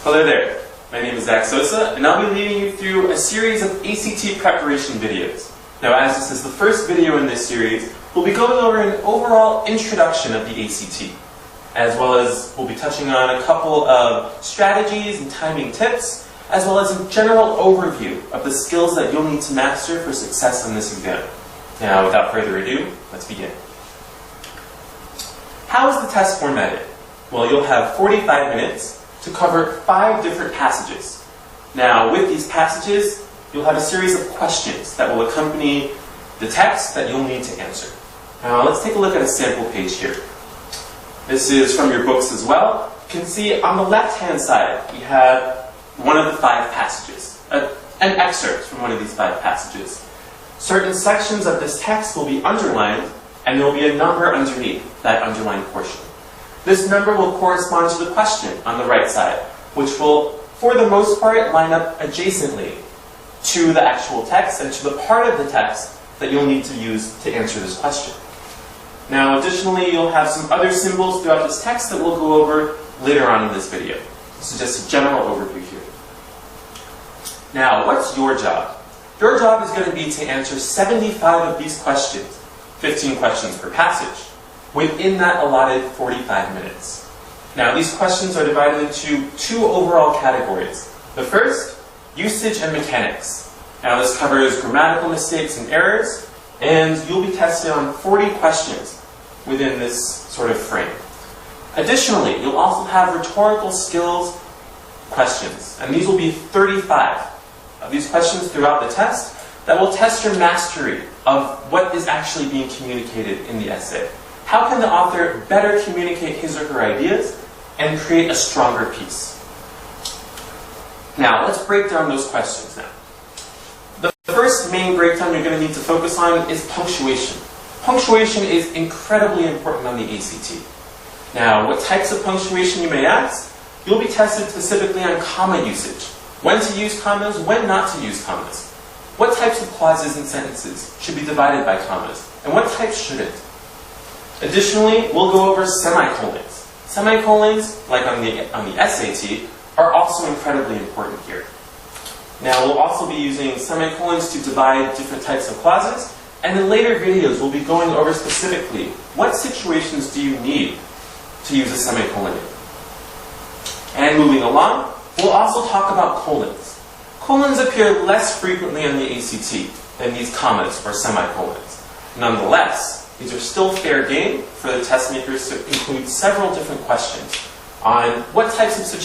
Hello there, my name is Zach Sosa, and I'll be leading you through a series of ACT preparation videos. Now, as this is the first video in this series, we'll be going over an overall introduction of the ACT, as well as we'll be touching on a couple of strategies and timing tips, as well as a general overview of the skills that you'll need to master for success on this exam. Now, without further ado, let's begin. How is the test formatted? Well, you'll have 45 minutes to cover 5 different passages. Now, with these passages, you'll have a series of questions that will accompany the text that you'll need to answer. Now, let's take a look at a sample page here. This is from your books as well. You can see on the left-hand side, we have one of the 5 passages, an excerpt from one of these 5 passages. Certain sections of this text will be underlined, and there will be a number underneath that underlined portion. This number will correspond to the question on the right side, which will, for the most part, line up adjacently to the actual text and to the part of the text that you'll need to use to answer this question. Now, additionally, you'll have some other symbols throughout this text that we'll go over later on in this video. This is just a general overview here. Now, what's your job? Your job is going to be to answer 75 of these questions, 15 questions per passage, within that allotted 45 minutes. Now, these questions are divided into 2 overall categories. The first, usage and mechanics. Now, this covers grammatical mistakes and errors, and you'll be tested on 40 questions within this sort of frame. Additionally, you'll also have rhetorical skills questions, and these will be 35 of these questions throughout the test that will test your mastery of what is actually being communicated in the essay. How can the author better communicate his or her ideas and create a stronger piece? Now, let's break down those questions now. The first main breakdown you're going to need to focus on is punctuation. Punctuation is incredibly important on the ACT. Now, what types of punctuation you may ask? You'll be tested specifically on comma usage. When to use commas, when not to use commas. What types of clauses and sentences should be divided by commas, and what types shouldn't. Additionally, we'll go over semicolons. Semicolons, like on the SAT, are also incredibly important here. Now, we'll also be using semicolons to divide different types of clauses, and in later videos, we'll be going over specifically what situations do you need to use a semicolon in. And moving along, we'll also talk about colons. Colons appear less frequently on the ACT than these commas or semicolons. Nonetheless, these are still fair game for the test makers to include several different questions on what types of situations